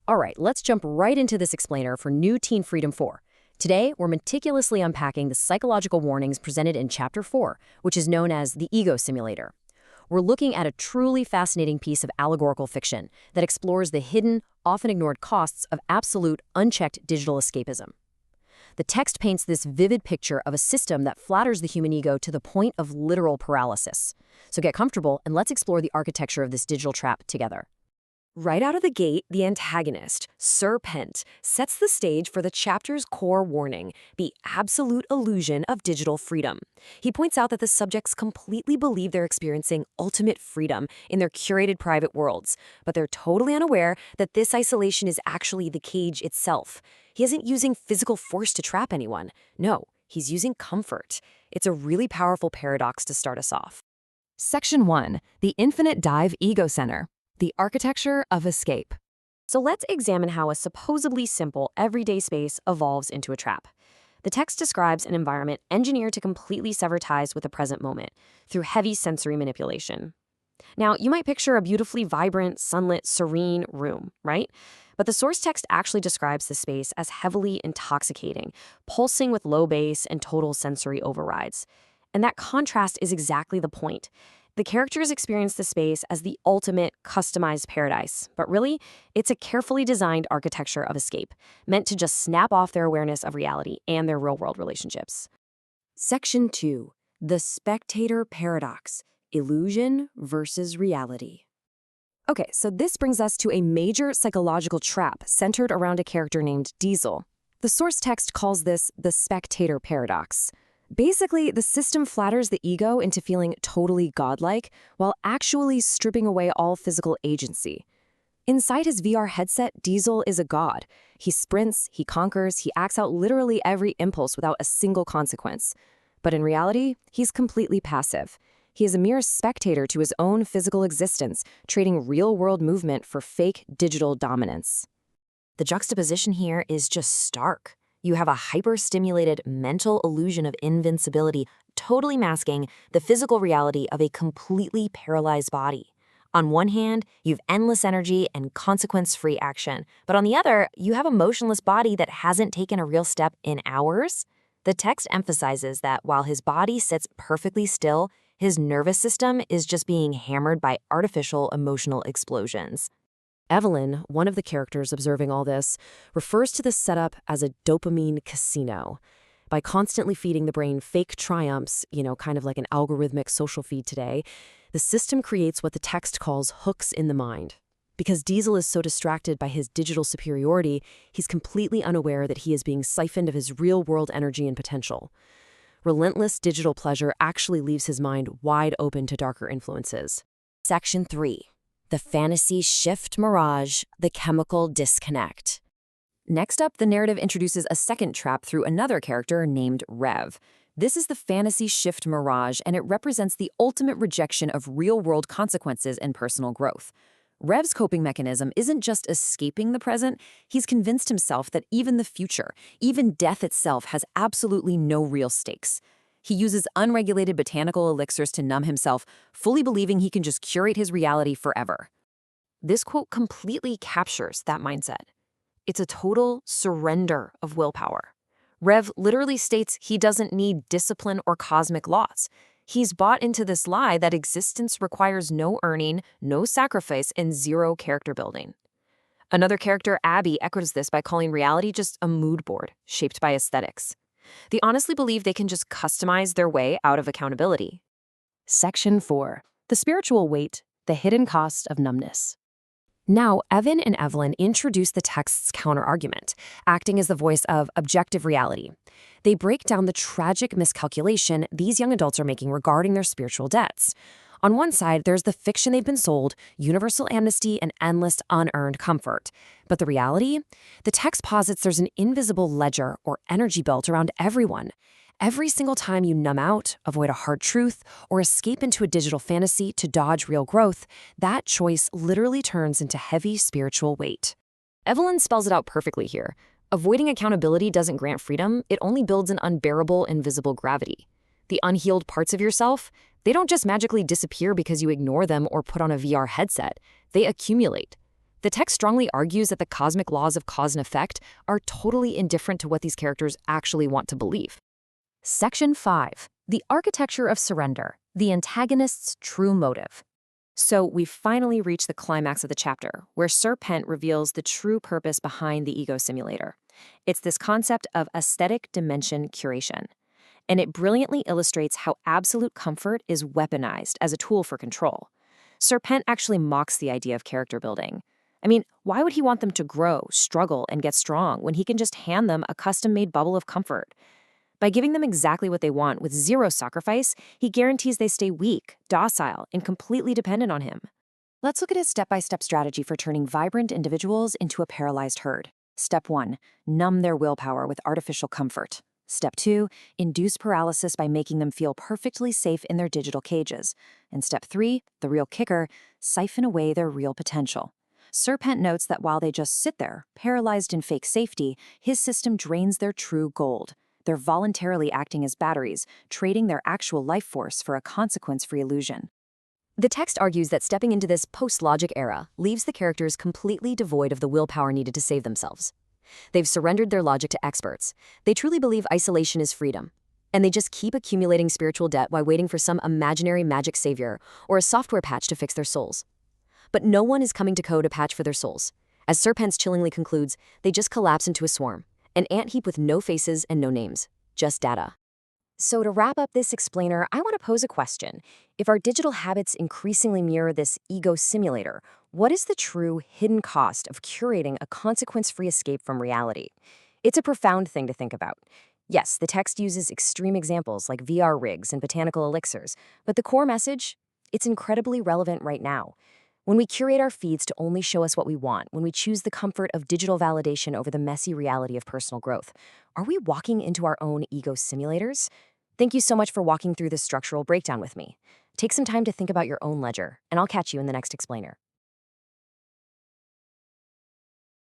All right, let's jump right into this explainer for New Teen Freedom 4. Today, we're meticulously unpacking the psychological warnings presented in Chapter 4, which is known as the Ego Simulator. We're looking at a truly fascinating piece of allegorical fiction that explores the hidden, often ignored costs of absolute, unchecked digital escapism. The text paints this vivid picture of a system that flatters the human ego to the point of literal paralysis. So get comfortable and let's explore the architecture of this digital trap together. Right out of the gate, the antagonist, Sir Pent, sets the stage for the chapter's core warning, the absolute illusion of digital freedom. He points out that the subjects completely believe they're experiencing ultimate freedom in their curated private worlds, but they're totally unaware that this isolation is actually the cage itself. He isn't using physical force to trap anyone. No, he's using comfort. It's a really powerful paradox to start us off. Section 1. The Infinite Dive Ego Center. The Architecture of Escape. So let's examine how a supposedly simple, everyday space evolves into a trap. The text describes an environment engineered to completely sever ties with the present moment through heavy sensory manipulation. Now, you might picture a beautifully vibrant, sunlit, serene room, right? But the source text actually describes the space as heavily intoxicating, pulsing with low bass and total sensory overrides. And that contrast is exactly the point. The characters experience the space as the ultimate customized paradise, but really, it's a carefully designed architecture of escape, meant to just snap off their awareness of reality and their real-world relationships. Section 2. The Spectator Paradox. Illusion versus reality. Okay, so this brings us to a major psychological trap centered around a character named Diesel. The source text calls this the spectator paradox. Basically, the system flatters the ego into feeling totally godlike while actually stripping away all physical agency. Inside his VR headset, Diesel is a god. He sprints, he conquers, he acts out literally every impulse without a single consequence. But in reality, he's completely passive. He is a mere spectator to his own physical existence, trading real-world movement for fake digital dominance. The juxtaposition here is just stark. You have a hyper-stimulated mental illusion of invincibility, totally masking the physical reality of a completely paralyzed body. On one hand, you have endless energy and consequence-free action, but on the other, you have a motionless body that hasn't taken a real step in hours. The text emphasizes that while his body sits perfectly still, his nervous system is just being hammered by artificial emotional explosions. Evelyn, one of the characters observing all this, refers to this setup as a dopamine casino. By constantly feeding the brain fake triumphs, kind of like an algorithmic social feed today, the system creates what the text calls hooks in the mind. Because Diesel is so distracted by his digital superiority, he's completely unaware that he is being siphoned of his real-world energy and potential. Relentless digital pleasure actually leaves his mind wide open to darker influences. Section 3. The Fantasy Shift Mirage, the Chemical Disconnect. Next up, the narrative introduces a second trap through another character named Rev. This is the Fantasy Shift Mirage, and it represents the ultimate rejection of real-world consequences and personal growth. Rev's coping mechanism isn't just escaping the present, he's convinced himself that even the future, even death itself, has absolutely no real stakes. He uses unregulated botanical elixirs to numb himself, fully believing he can just curate his reality forever. This quote completely captures that mindset. It's a total surrender of willpower. Rev literally states he doesn't need discipline or cosmic laws. He's bought into this lie that existence requires no earning, no sacrifice, and zero character building. Another character, Abby, echoes this by calling reality just a mood board shaped by aesthetics. They honestly believe they can just customize their way out of accountability. Section 4. The Spiritual Weight, the Hidden Cost of Numbness. Now, Evan and Evelyn introduce the text's counter-argument, acting as the voice of objective reality. They break down the tragic miscalculation these young adults are making regarding their spiritual debts. On one side, there's the fiction they've been sold, universal amnesty and endless unearned comfort. But the reality? The text posits there's an invisible ledger or energy belt around everyone. Every single time you numb out, avoid a hard truth, or escape into a digital fantasy to dodge real growth, that choice literally turns into heavy spiritual weight. Evelyn spells it out perfectly here. Avoiding accountability doesn't grant freedom, it only builds an unbearable, invisible gravity. The unhealed parts of yourself, they don't just magically disappear because you ignore them or put on a VR headset. They accumulate. The text strongly argues that the cosmic laws of cause and effect are totally indifferent to what these characters actually want to believe. Section 5. The architecture of surrender, the antagonist's true motive. So we've finally reached the climax of the chapter, where Sir Pent reveals the true purpose behind the ego simulator. It's this concept of aesthetic dimension curation. And it brilliantly illustrates how absolute comfort is weaponized as a tool for control. Sir Pent actually mocks the idea of character building. I mean, why would he want them to grow, struggle, and get strong when he can just hand them a custom-made bubble of comfort? By giving them exactly what they want with zero sacrifice, he guarantees they stay weak, docile, and completely dependent on him. Let's look at his step-by-step strategy for turning vibrant individuals into a paralyzed herd. Step 1. Numb their willpower with artificial comfort. Step 2. Induce paralysis by making them feel perfectly safe in their digital cages. And Step 3, the real kicker, siphon away their real potential. Sir Pent notes that while they just sit there, paralyzed in fake safety, his system drains their true gold. They're voluntarily acting as batteries, trading their actual life force for a consequence-free illusion. The text argues that stepping into this post-logic era leaves the characters completely devoid of the willpower needed to save themselves. They've surrendered their logic to experts. They truly believe isolation is freedom. And they just keep accumulating spiritual debt while waiting for some imaginary magic savior or a software patch to fix their souls. But no one is coming to code a patch for their souls. As Sir Pent chillingly concludes, they just collapse into a swarm, an ant heap with no faces and no names, just data. So to wrap up this explainer, I want to pose a question. If our digital habits increasingly mirror this ego simulator, what is the true hidden cost of curating a consequence-free escape from reality? It's a profound thing to think about. Yes, the text uses extreme examples like VR rigs and botanical elixirs, but the core message, it's incredibly relevant right now. When we curate our feeds to only show us what we want, when we choose the comfort of digital validation over the messy reality of personal growth, are we walking into our own ego simulators? Thank you so much for walking through this structural breakdown with me. Take some time to think about your own ledger, and I'll catch you in the next explainer.